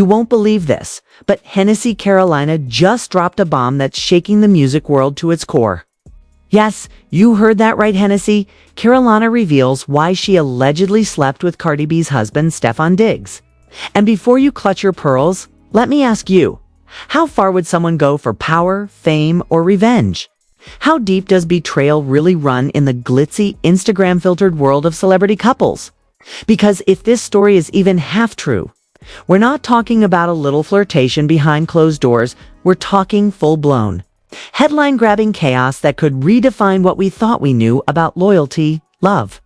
You won't believe this, but Hennessy Carolina just dropped a bomb that's shaking the music world to its core. Yes, you heard that right, Hennessy. Carolina reveals why she allegedly slept with Cardi B's husband, Stefan Diggs. And before you clutch your pearls, let me ask you, how far would someone go for power, fame, or revenge? How deep does betrayal really run in the glitzy, Instagram-filtered world of celebrity couples? Because if this story is even half true, we're not talking about a little flirtation behind closed doors, we're talking full-blown, headline-grabbing chaos that could redefine what we thought we knew about loyalty, love,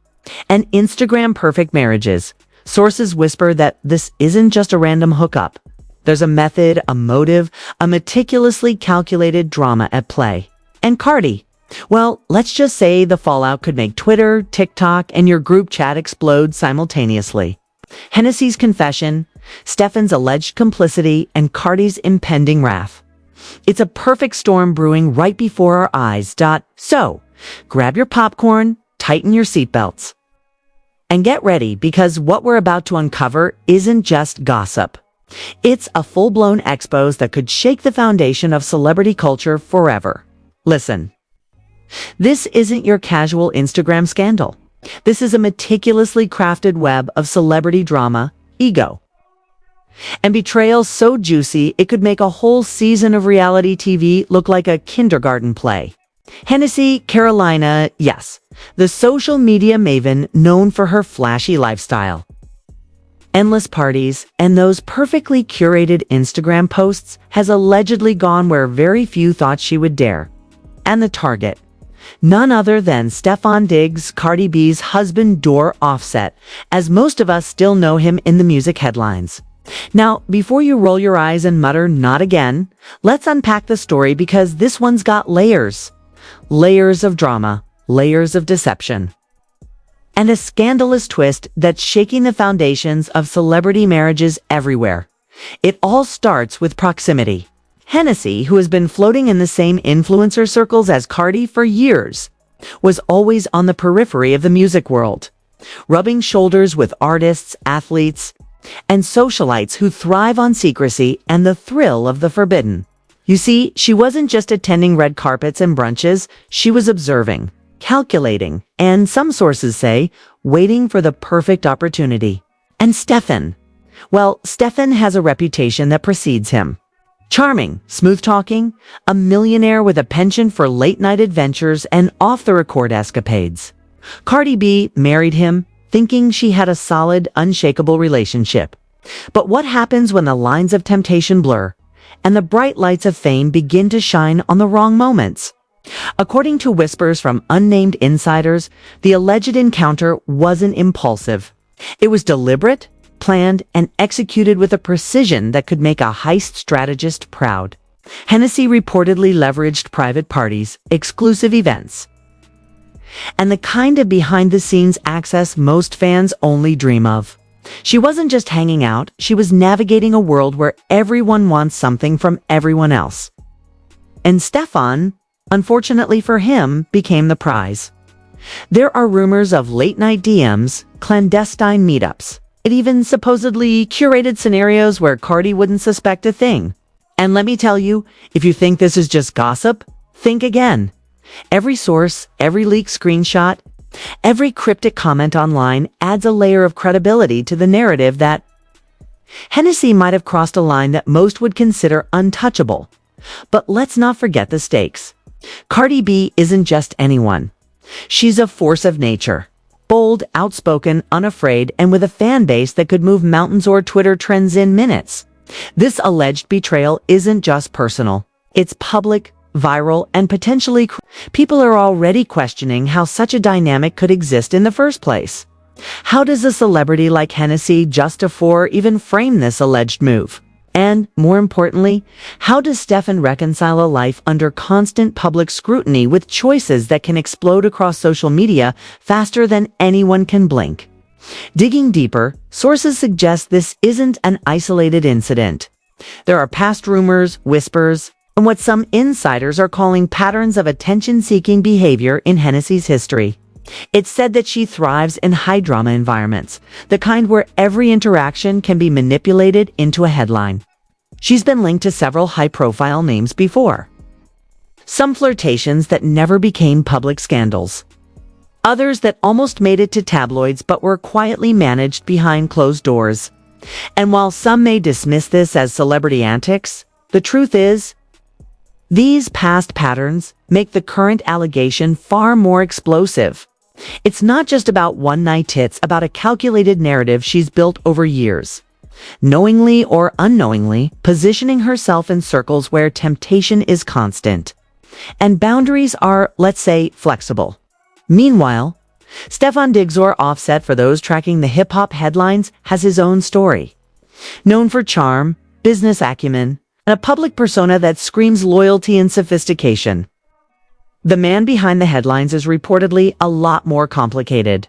and Instagram-perfect marriages. Sources whisper that this isn't just a random hookup. There's a method, a motive, a meticulously calculated drama at play. And Cardi, well, let's just say the fallout could make Twitter, TikTok, and your group chat explode simultaneously. Hennessy's confession, Stefan's alleged complicity, and Cardi's impending wrath. It's a perfect storm brewing right before our eyes. So, grab your popcorn, tighten your seatbelts, and get ready, because what we're about to uncover isn't just gossip. It's a full-blown expose that could shake the foundation of celebrity culture forever. Listen, this isn't your casual Instagram scandal. This is a meticulously crafted web of celebrity drama, ego, and betrayal so juicy it could make a whole season of reality TV look like a kindergarten play. Hennessy Carolina, yes, the social media maven known for her flashy lifestyle, endless parties, and those perfectly curated Instagram posts, has allegedly gone where very few thought she would dare. And the target, none other than Stefan Diggs, Cardi B's husband door Offset, as most of us still know him in the music headlines. Now, before you roll your eyes and mutter, "Not again," let's unpack the story, because this one's got layers. Layers of drama, layers of deception, and a scandalous twist that's shaking the foundations of celebrity marriages everywhere. It all starts with proximity. Hennessy, who has been floating in the same influencer circles as Cardi for years, was always on the periphery of the music world, rubbing shoulders with artists, athletes, and socialites who thrive on secrecy and the thrill of the forbidden. You see, she wasn't just attending red carpets and brunches, she was observing, calculating, and some sources say, waiting for the perfect opportunity. And Stefan? Well, Stefan has a reputation that precedes him. Charming, smooth-talking, a millionaire with a penchant for late-night adventures and off-the-record escapades. Cardi B married him, thinking she had a solid, unshakable relationship. But what happens when the lines of temptation blur, and the bright lights of fame begin to shine on the wrong moments? According to whispers from unnamed insiders, the alleged encounter wasn't impulsive. It was deliberate, planned, and executed with a precision that could make a heist strategist proud. Hennessy reportedly leveraged private parties, exclusive events, and the kind of behind-the-scenes access most fans only dream of. She wasn't just hanging out, she was navigating a world where everyone wants something from everyone else. And Stefan, unfortunately for him, became the prize. There are rumors of late-night DMs, clandestine meetups, and even supposedly curated scenarios where Cardi wouldn't suspect a thing. And let me tell you, if you think this is just gossip, think again. Every source, every leaked screenshot, every cryptic comment online adds a layer of credibility to the narrative that Hennessy might have crossed a line that most would consider untouchable. But let's not forget the stakes. Cardi B isn't just anyone. She's a force of nature. Bold, outspoken, unafraid, and with a fan base that could move mountains or Twitter trends in minutes. This alleged betrayal isn't just personal. It's public, viral, and potentially people are already questioning how such a dynamic could exist in the first place. How does a celebrity like Hennessy justify even frame this alleged move? And, more importantly, how does Stefan reconcile a life under constant public scrutiny with choices that can explode across social media faster than anyone can blink? Digging deeper, sources suggest this isn't an isolated incident. There are past rumors, whispers, and what some insiders are calling patterns of attention-seeking behavior in Hennessy's history. It's said that she thrives in high-drama environments, the kind where every interaction can be manipulated into a headline. She's been linked to several high-profile names before. Some flirtations that never became public scandals. Others that almost made it to tabloids but were quietly managed behind closed doors. And while some may dismiss this as celebrity antics, the truth is, these past patterns make the current allegation far more explosive. It's not just about one-night, it's about a calculated narrative she's built over years, knowingly or unknowingly positioning herself in circles where temptation is constant, and boundaries are, let's say, flexible. Meanwhile, Stefan Diggs, or Offset for those tracking the hip-hop headlines, has his own story. Known for charm, business acumen, and a public persona that screams loyalty and sophistication, the man behind the headlines is reportedly a lot more complicated.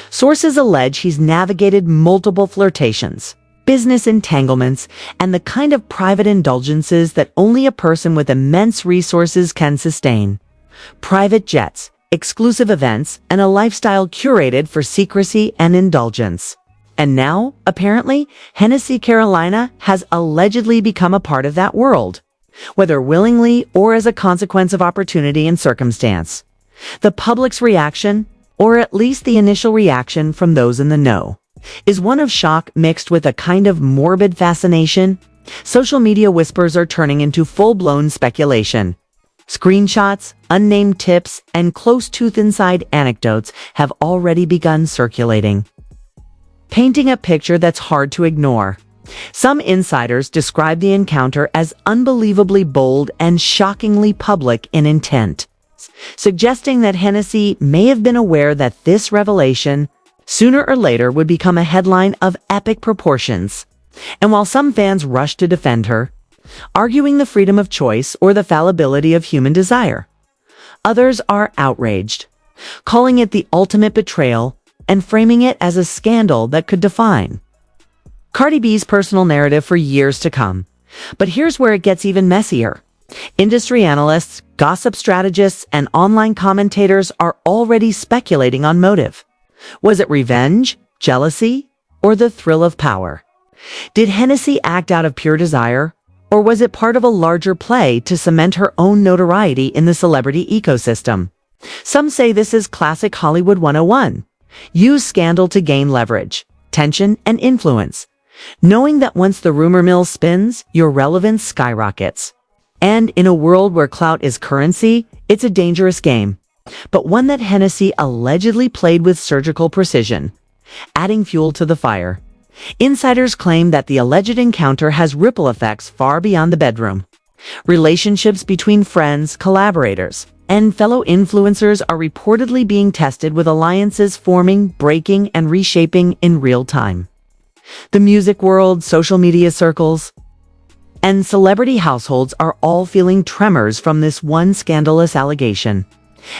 Sources allege he's navigated multiple flirtations, business entanglements, and the kind of private indulgences that only a person with immense resources can sustain. Private jets, exclusive events, and a lifestyle curated for secrecy and indulgence. And now, apparently, Hennessy Carolina has allegedly become a part of that world, whether willingly or as a consequence of opportunity and circumstance. The public's reaction, or at least the initial reaction from those in the know, is one of shock mixed with a kind of morbid fascination. Social media whispers are turning into full-blown speculation. Screenshots, unnamed tips, and close-toothed inside anecdotes have already begun circulating, painting a picture that's hard to ignore. Some insiders describe the encounter as unbelievably bold and shockingly public in intent, suggesting that Hennessy may have been aware that this revelation, sooner or later, would become a headline of epic proportions. And while some fans rush to defend her, arguing the freedom of choice or the fallibility of human desire, others are outraged, calling it the ultimate betrayal and framing it as a scandal that could define Cardi B's personal narrative for years to come. But here's where it gets even messier. Industry analysts, gossip strategists, and online commentators are already speculating on motive. Was it revenge, jealousy, or the thrill of power? Did Hennessy act out of pure desire, or was it part of a larger play to cement her own notoriety in the celebrity ecosystem? Some say this is classic Hollywood 101. Use scandal to gain leverage, tension, and influence, knowing that once the rumor mill spins, your relevance skyrockets. And in a world where clout is currency, it's a dangerous game, but one that Hennessy allegedly played with surgical precision, adding fuel to the fire. Insiders claim that the alleged encounter has ripple effects far beyond the bedroom. Relationships between friends, collaborators, and fellow influencers are reportedly being tested, with alliances forming, breaking, and reshaping in real time. The music world, social media circles, and celebrity households are all feeling tremors from this one scandalous allegation.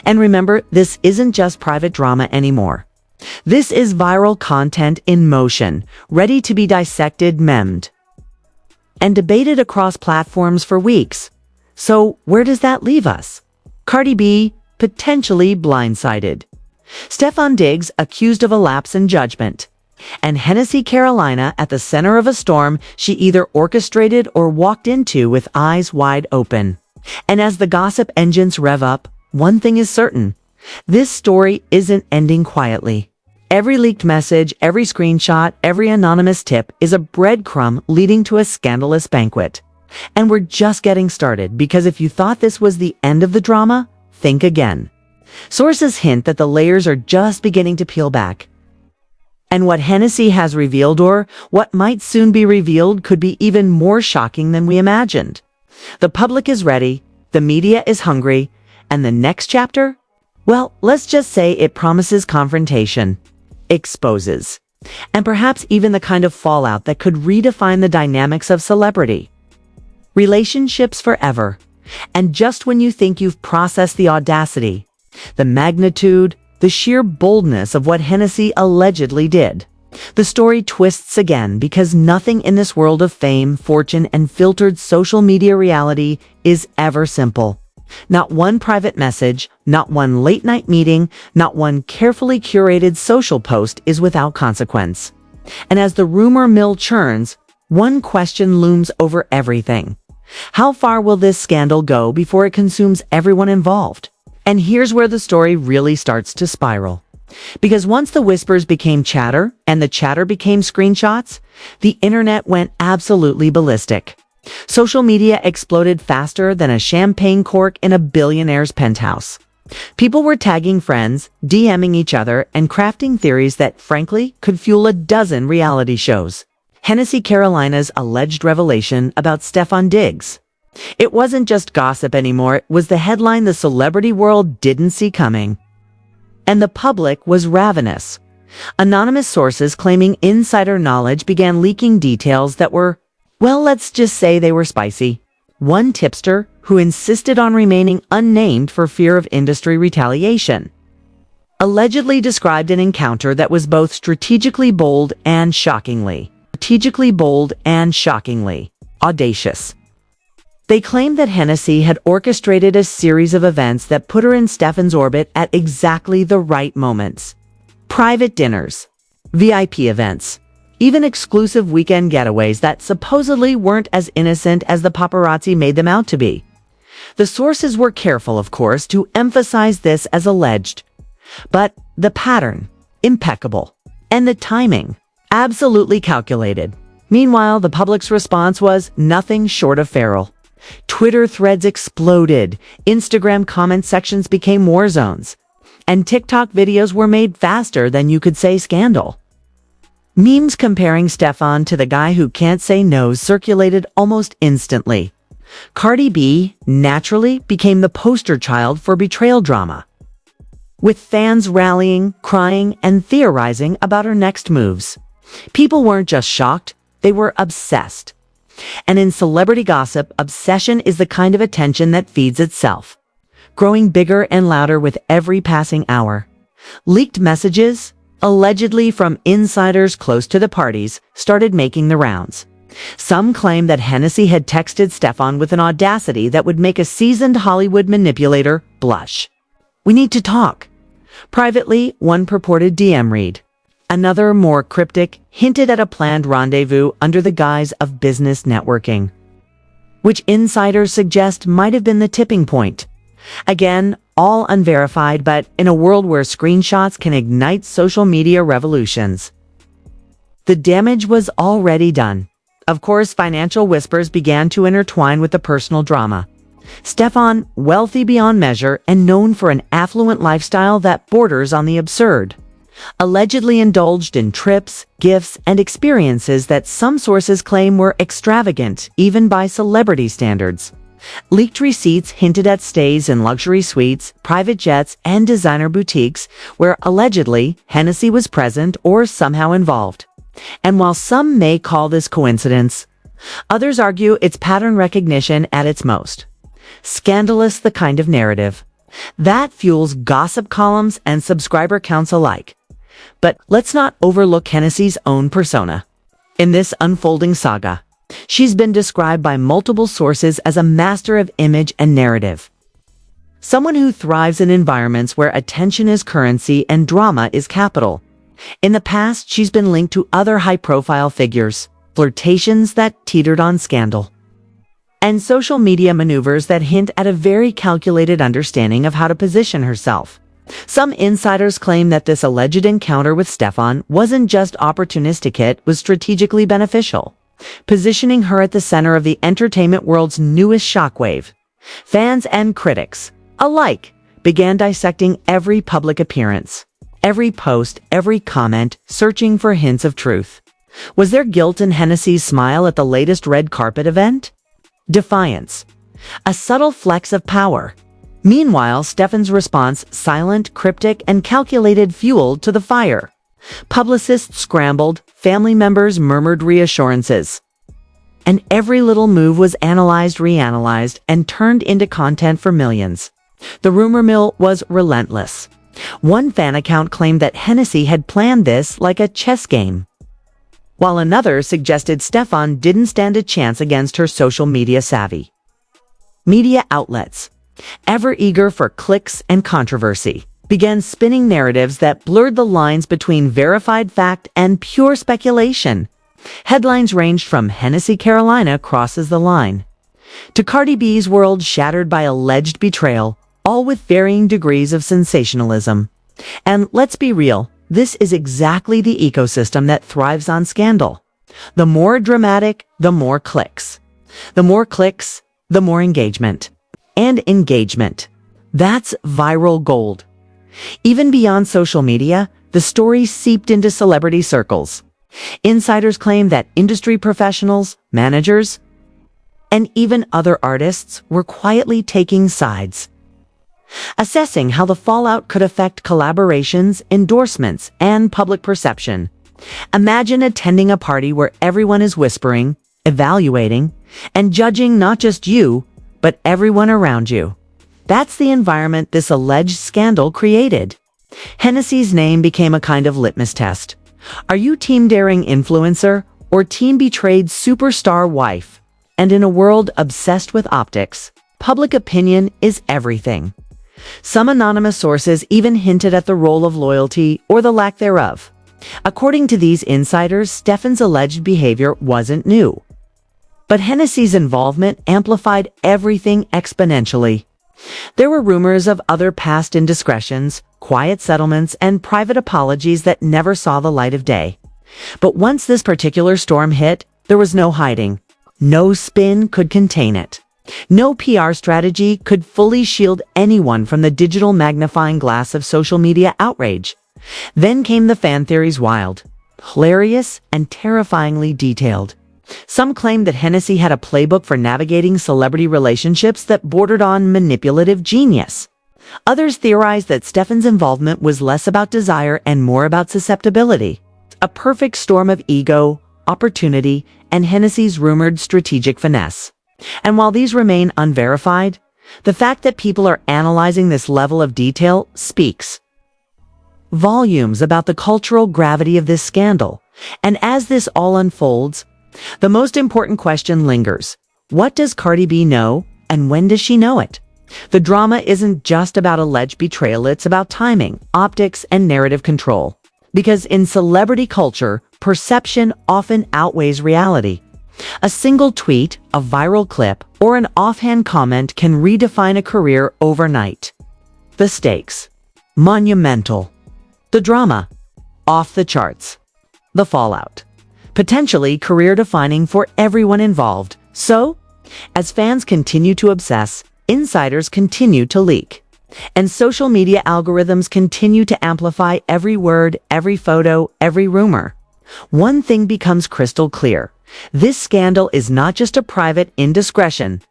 And remember, this isn't just private drama anymore. This is viral content in motion, ready to be dissected, memed, and debated across platforms for weeks. So where does that leave us? Cardi B, potentially blindsided. Stefan Diggs, accused of a lapse in judgment. And Hennessy Carolina at the center of a storm she either orchestrated or walked into with eyes wide open. And as the gossip engines rev up, one thing is certain: this story isn't ending quietly. Every leaked message, every screenshot, every anonymous tip is a breadcrumb leading to a scandalous banquet. And we're just getting started, because if you thought this was the end of the drama, think again. Sources hint that the layers are just beginning to peel back. And what Hennessy has revealed, or what might soon be revealed, could be even more shocking than we imagined. The public is ready, the media is hungry, and the next chapter? Well, let's just say it promises confrontation, exposes, and perhaps even the kind of fallout that could redefine the dynamics of celebrity relationships forever. And just when you think you've processed the audacity, the magnitude, the sheer boldness of what Hennessy allegedly did, the story twists again, because nothing in this world of fame, fortune, and filtered social media reality is ever simple. Not one private message, not one late-night meeting, not one carefully curated social post is without consequence. And as the rumor mill churns, one question looms over everything. How far will this scandal go before it consumes everyone involved? And here's where the story really starts to spiral. Because once the whispers became chatter and the chatter became screenshots, the internet went absolutely ballistic. Social media exploded faster than a champagne cork in a billionaire's penthouse. People were tagging friends, DMing each other, and crafting theories that, frankly, could fuel a dozen reality shows. Hennessy Carolina's alleged revelation about Stefan Diggs. It wasn't just gossip anymore, it was the headline the celebrity world didn't see coming. And the public was ravenous. Anonymous sources claiming insider knowledge began leaking details that were, well, let's just say they were spicy. One tipster, who insisted on remaining unnamed for fear of industry retaliation, allegedly described an encounter that was both strategically bold and shockingly audacious. They claimed that Hennessy had orchestrated a series of events that put her in Stefan's orbit at exactly the right moments. Private dinners, VIP events, even exclusive weekend getaways that supposedly weren't as innocent as the paparazzi made them out to be. The sources were careful, of course, to emphasize this as alleged. But the pattern, impeccable. And the timing, absolutely calculated. Meanwhile, the public's response was nothing short of feral. Twitter threads exploded, Instagram comment sections became war zones, and TikTok videos were made faster than you could say scandal. Memes comparing Stefan to the guy who can't say no circulated almost instantly. Cardi B, naturally, became the poster child for betrayal drama, with fans rallying, crying, and theorizing about her next moves. People weren't just shocked, they were obsessed. And in celebrity gossip, obsession is the kind of attention that feeds itself, growing bigger and louder with every passing hour. Leaked messages, allegedly from insiders close to the parties, started making the rounds. Some claim that Hennessy had texted Stefan with an audacity that would make a seasoned Hollywood manipulator blush. "We need to talk." Privately, one purported DM read. Another, more cryptic, hinted at a planned rendezvous under the guise of business networking, which insiders suggest might have been the tipping point. Again, all unverified, but in a world where screenshots can ignite social media revolutions, the damage was already done. Of course, financial whispers began to intertwine with the personal drama. Stefan, wealthy beyond measure and known for an affluent lifestyle that borders on the absurd, allegedly indulged in trips, gifts, and experiences that some sources claim were extravagant, even by celebrity standards. Leaked receipts hinted at stays in luxury suites, private jets, and designer boutiques where allegedly Hennessy was present or somehow involved. And while some may call this coincidence, others argue it's pattern recognition at its most. Scandalous, the kind of narrative that fuels gossip columns and subscriber counts alike. But let's not overlook Hennessy's own persona. In this unfolding saga, she's been described by multiple sources as a master of image and narrative. Someone who thrives in environments where attention is currency and drama is capital. In the past, she's been linked to other high-profile figures, flirtations that teetered on scandal, and social media maneuvers that hint at a very calculated understanding of how to position herself. Some insiders claim that this alleged encounter with Stefan wasn't just opportunistic, it was strategically beneficial, positioning her at the center of the entertainment world's newest shockwave. Fans and critics alike began dissecting every public appearance, every post, every comment, searching for hints of truth. Was there guilt in Hennessy's smile at the latest red carpet event? Defiance, a subtle flex of power. Meanwhile, Stefan's response, silent, cryptic, and calculated, fueled to the fire. Publicists scrambled, family members murmured reassurances, and every little move was analyzed, reanalyzed, and turned into content for millions. The rumor mill was relentless. One fan account claimed that Hennessy had planned this like a chess game, while another suggested Stefan didn't stand a chance against her social media savvy. Media outlets, ever eager for clicks and controversy, began spinning narratives that blurred the lines between verified fact and pure speculation. Headlines ranged from Hennessy Carolina crosses the line to Cardi B's world shattered by alleged betrayal, all with varying degrees of sensationalism. And let's be real, this is exactly the ecosystem that thrives on scandal. The more dramatic, the more clicks. The more clicks, the more engagement. And engagement. That's viral gold. Even beyond social media, the story seeped into celebrity circles. Insiders claim that industry professionals, managers, and even other artists were quietly taking sides, assessing how the fallout could affect collaborations, endorsements, and public perception. Imagine attending a party where everyone is whispering, evaluating, and judging not just you, but everyone around you. That's the environment this alleged scandal created. Hennessy's name became a kind of litmus test. Are you team daring influencer or team betrayed superstar wife? And in a world obsessed with optics, public opinion is everything. Some anonymous sources even hinted at the role of loyalty or the lack thereof. According to these insiders, Stefan's alleged behavior wasn't new. But Hennessy's involvement amplified everything exponentially. There were rumors of other past indiscretions, quiet settlements, and private apologies that never saw the light of day. But once this particular storm hit, there was no hiding. No spin could contain it. No PR strategy could fully shield anyone from the digital magnifying glass of social media outrage. Then came the fan theories, wild, hilarious, and terrifyingly detailed. Some claimed that Hennessy had a playbook for navigating celebrity relationships that bordered on manipulative genius. Others theorized that Stefan's involvement was less about desire and more about susceptibility. A perfect storm of ego, opportunity, and Hennessy's rumored strategic finesse. And while these remain unverified, the fact that people are analyzing this level of detail speaks volumes about the cultural gravity of this scandal. And as this all unfolds, the most important question lingers. What does Cardi B know, and when does she know it? The drama isn't just about alleged betrayal, it's about timing, optics, and narrative control. Because in celebrity culture, perception often outweighs reality. A single tweet, a viral clip, or an offhand comment can redefine a career overnight. The stakes: monumental. The drama: off the charts. The fallout: potentially career-defining for everyone involved. So, as fans continue to obsess, insiders continue to leak. And social media algorithms continue to amplify every word, every photo, every rumor. One thing becomes crystal clear. This scandal is not just a private indiscretion.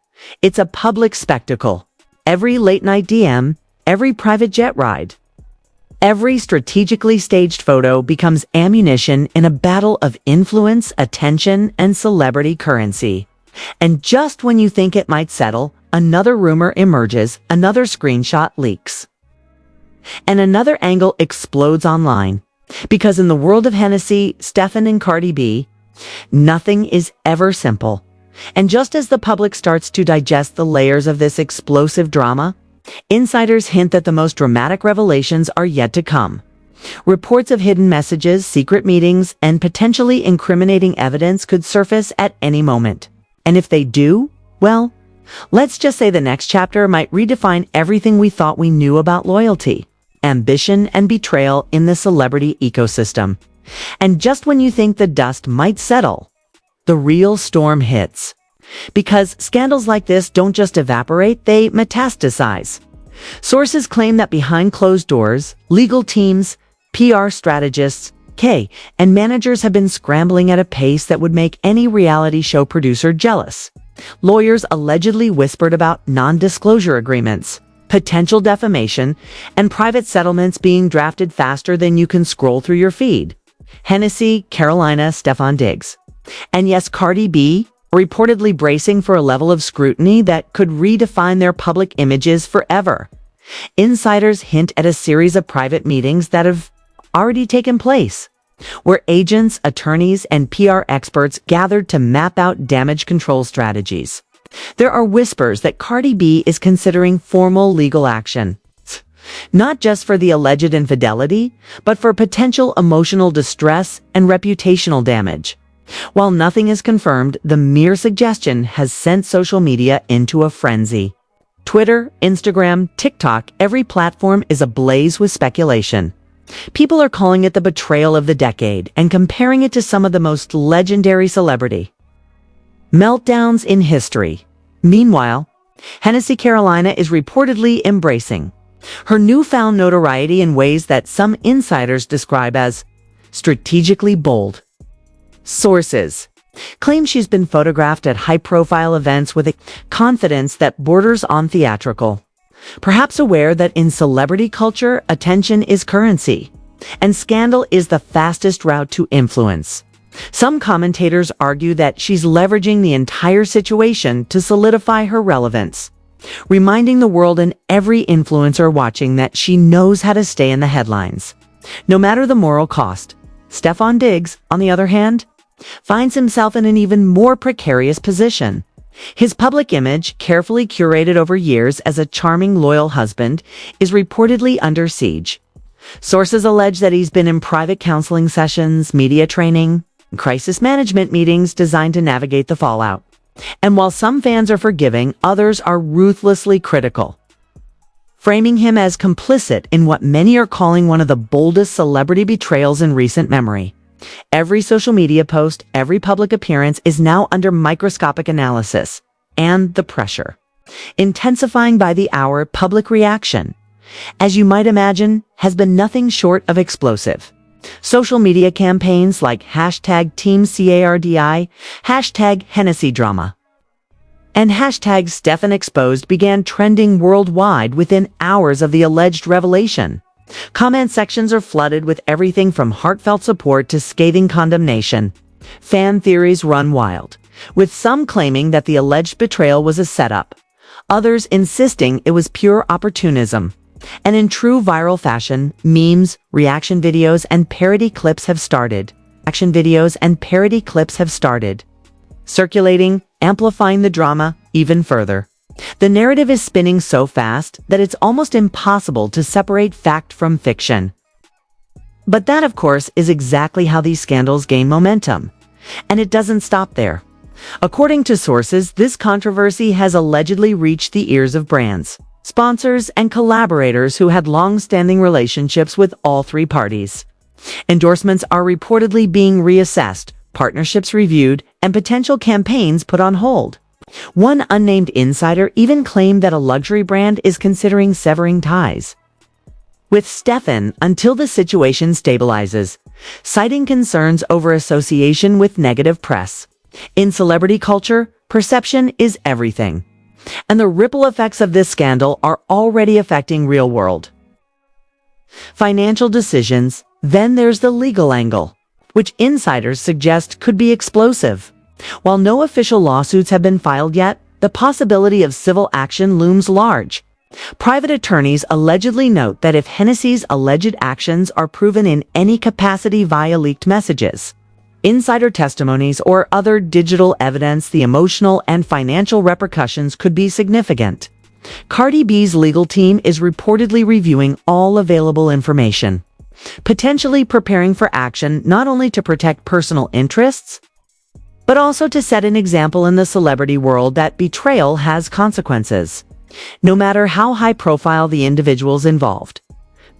It's a public spectacle. Every late-night DM, every private jet ride, every strategically staged photo becomes ammunition in a battle of influence, attention, and celebrity currency. And just when you think it might settle, another rumor emerges, another screenshot leaks, and another angle explodes online. Because in the world of Hennessy, Stefan, and Cardi B, nothing is ever simple. And just as the public starts to digest the layers of this explosive drama, insiders hint that the most dramatic revelations are yet to come. Reports of hidden messages, secret meetings, and potentially incriminating evidence could surface at any moment. And if they do, well, let's just say the next chapter might redefine everything we thought we knew about loyalty, ambition, and betrayal in the celebrity ecosystem. And just when you think the dust might settle, the real storm hits. Because scandals like this don't just evaporate, they metastasize. Sources claim that behind closed doors, legal teams, PR strategists, and managers have been scrambling at a pace that would make any reality show producer jealous. Lawyers allegedly whispered about non-disclosure agreements, potential defamation, and private settlements being drafted faster than you can scroll through your feed. Hennessy, Carolina, Stefan digs. And yes, Cardi B, reportedly bracing for a level of scrutiny that could redefine their public images forever. Insiders hint at a series of private meetings that have already taken place, where agents, attorneys, and PR experts gathered to map out damage control strategies. There are whispers that Cardi B is considering formal legal action. Not just for the alleged infidelity, but for potential emotional distress and reputational damage. While nothing is confirmed, the mere suggestion has sent social media into a frenzy. Twitter, Instagram, TikTok, every platform is ablaze with speculation. People are calling it the betrayal of the decade and comparing it to some of the most legendary celebrity meltdowns in history. Meanwhile, Hennessy Carolina is reportedly embracing her newfound notoriety in ways that some insiders describe as strategically bold. Sources claim she's been photographed at high-profile events with a confidence that borders on theatrical, perhaps aware that in celebrity culture, attention is currency, and scandal is the fastest route to influence. Some commentators argue that she's leveraging the entire situation to solidify her relevance, reminding the world and every influencer watching that she knows how to stay in the headlines, no matter the moral cost. Stefan Diggs, on the other hand, finds himself in an even more precarious position. His public image, carefully curated over years as a charming, loyal husband, is reportedly under siege. Sources allege that he's been in private counseling sessions, media training, and crisis management meetings designed to navigate the fallout. And while some fans are forgiving, others are ruthlessly critical, framing him as complicit in what many are calling one of the boldest celebrity betrayals in recent memory. Every social media post, every public appearance is now under microscopic analysis, and the pressure, intensifying by the hour. Public reaction, as you might imagine, has been nothing short of explosive. Social media campaigns like hashtag Team CARDI, hashtag Hennessy Drama, and hashtag Stefan Exposed began trending worldwide within hours of the alleged revelation. Comment sections are flooded with everything from heartfelt support to scathing condemnation. Fan theories run wild, with some claiming that the alleged betrayal was a setup, others insisting it was pure opportunism. And in true viral fashion, memes, reaction videos, and parody clips have started. Circulating, amplifying the drama even further. The narrative is spinning so fast that it's almost impossible to separate fact from fiction. But that, of course, is exactly how these scandals gain momentum. And it doesn't stop there. According to sources, this controversy has allegedly reached the ears of brands, sponsors, and collaborators who had long-standing relationships with all three parties. Endorsements are reportedly being reassessed, partnerships reviewed, and potential campaigns put on hold. One unnamed insider even claimed that a luxury brand is considering severing ties with Stefan until the situation stabilizes, citing concerns over association with negative press. In celebrity culture, perception is everything, and the ripple effects of this scandal are already affecting real-world financial decisions. Then there's the legal angle, which insiders suggest could be explosive. While no official lawsuits have been filed yet, the possibility of civil action looms large. Private attorneys allegedly note that if Hennessy's alleged actions are proven in any capacity via leaked messages, insider testimonies, or other digital evidence, the emotional and financial repercussions could be significant. Cardi B's legal team is reportedly reviewing all available information, potentially preparing for action not only to protect personal interests, but also to set an example in the celebrity world that betrayal has consequences, no matter how high-profile the individuals involved.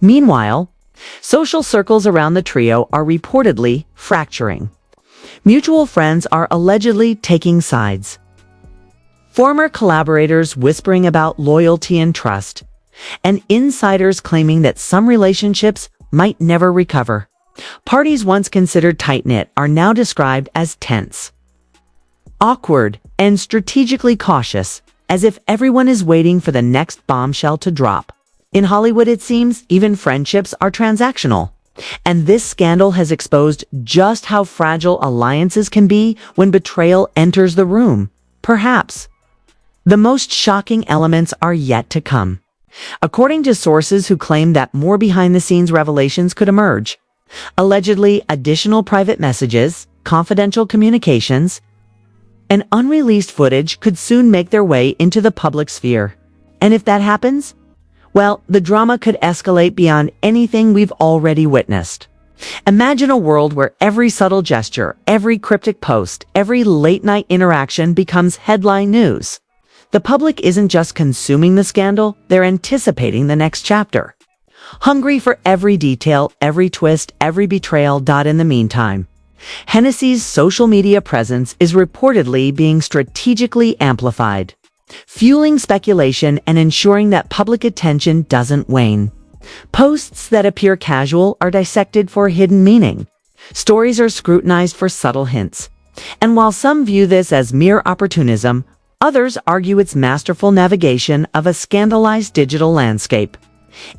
Meanwhile, social circles around the trio are reportedly fracturing. Mutual friends are allegedly taking sides, former collaborators whispering about loyalty and trust, and insiders claiming that some relationships might never recover. Parties once considered tight-knit are now described as tense, awkward, and strategically cautious, as if everyone is waiting for the next bombshell to drop. In Hollywood, it seems, even friendships are transactional. And this scandal has exposed just how fragile alliances can be when betrayal enters the room. Perhaps the most shocking elements are yet to come. According to sources who claim that more behind-the-scenes revelations could emerge, allegedly additional private messages, confidential communications, And unreleased footage could soon make their way into the public sphere. And if that happens, well, the drama could escalate beyond anything we've already witnessed. Imagine a world where every subtle gesture, every cryptic post, every late-night interaction becomes headline news. The public isn't just consuming the scandal, they're anticipating the next chapter. Hungry for every detail, every twist, every betrayal. In the meantime, Hennessy's social media presence is reportedly being strategically amplified, fueling speculation and ensuring that public attention doesn't wane. Posts that appear casual are dissected for hidden meaning. Stories are scrutinized for subtle hints. And while some view this as mere opportunism, others argue it's masterful navigation of a scandalized digital landscape.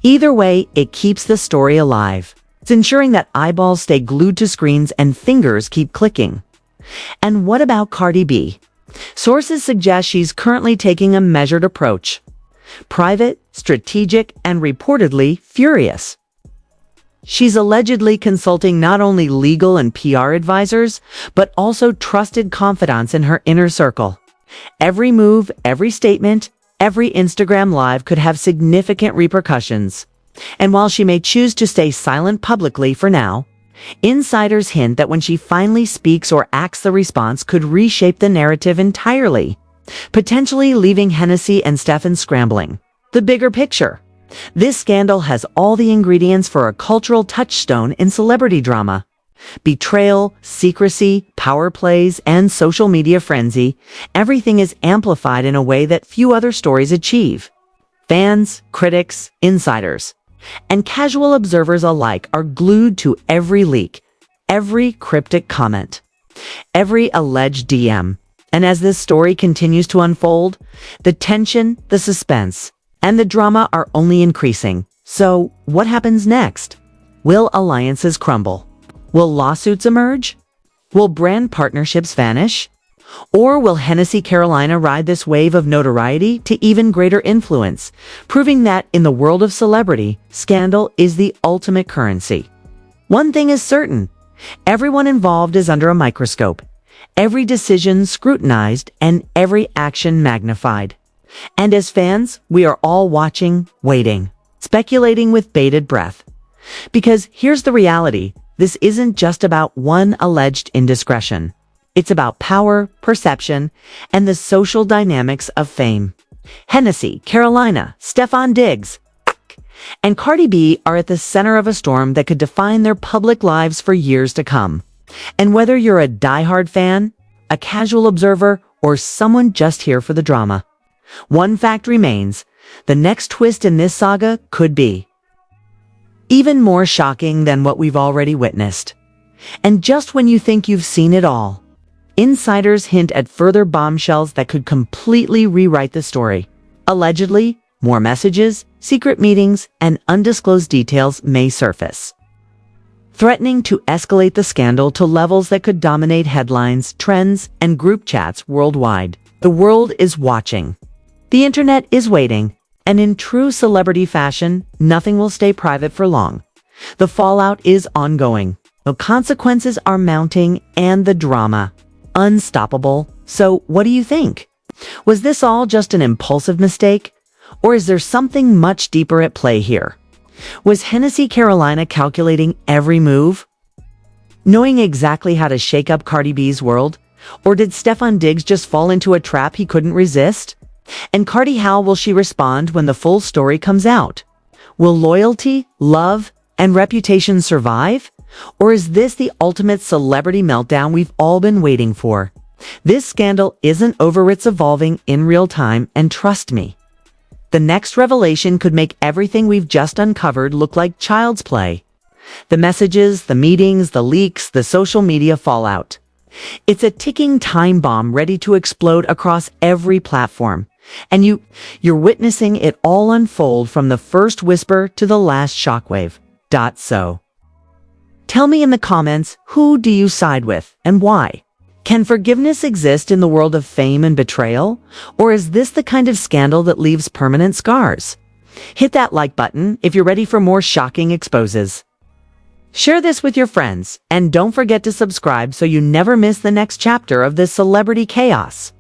Either way, it keeps the story alive. It's ensuring that eyeballs stay glued to screens and fingers keep clicking. And what about Cardi B? Sources suggest she's currently taking a measured approach. Private, strategic, and reportedly furious. She's allegedly consulting not only legal and PR advisors, but also trusted confidants in her inner circle. Every move, every statement, every Instagram live could have significant repercussions. And while she may choose to stay silent publicly for now, insiders hint that when she finally speaks or acts, the response could reshape the narrative entirely, potentially leaving Hennessy and Stefan scrambling. The bigger picture. This scandal has all the ingredients for a cultural touchstone in celebrity drama. Betrayal, secrecy, power plays, and social media frenzy, everything is amplified in a way that few other stories achieve. Fans, critics, insiders, and casual observers alike are glued to every leak, every cryptic comment, every alleged DM. And as this story continues to unfold, the tension, the suspense, and the drama are only increasing. So, what happens next? Will alliances crumble? Will lawsuits emerge? Will brand partnerships vanish? Or will Hennessy Carolina ride this wave of notoriety to even greater influence, proving that in the world of celebrity, scandal is the ultimate currency? One thing is certain, everyone involved is under a microscope, every decision scrutinized, and every action magnified. And as fans, we are all watching, waiting, speculating with bated breath. Because here's the reality, this isn't just about one alleged indiscretion. It's about power, perception, and the social dynamics of fame. Hennessy, Carolina, Stefan Diggs, and Cardi B are at the center of a storm that could define their public lives for years to come. And whether you're a diehard fan, a casual observer, or someone just here for the drama, one fact remains, the next twist in this saga could be even more shocking than what we've already witnessed. And just when you think you've seen it all, insiders hint at further bombshells that could completely rewrite the story. Allegedly, more messages, secret meetings, and undisclosed details may surface, threatening to escalate the scandal to levels that could dominate headlines, trends, and group chats worldwide. The world is watching. The internet is waiting. And in true celebrity fashion, nothing will stay private for long. The fallout is ongoing. The consequences are mounting, and the drama unstoppable. So what do you think? Was this all just an impulsive mistake? Or is there something much deeper at play here? Was Hennessy Carolina calculating every move, knowing exactly how to shake up Cardi B's world? Or did Stefan Diggs just fall into a trap he couldn't resist? And Cardi, how will she respond when the full story comes out? Will loyalty, love, and reputation survive? Or is this the ultimate celebrity meltdown we've all been waiting for? This scandal isn't over, it's evolving in real time, and trust me, the next revelation could make everything we've just uncovered look like child's play. The messages, the meetings, the leaks, the social media fallout. It's a ticking time bomb ready to explode across every platform. And you're witnessing it all unfold from the first whisper to the last shockwave. So, tell me in the comments, who do you side with and why? Can forgiveness exist in the world of fame and betrayal? Or is this the kind of scandal that leaves permanent scars? Hit that like button if you're ready for more shocking exposes. Share this with your friends, and don't forget to subscribe so you never miss the next chapter of this celebrity chaos.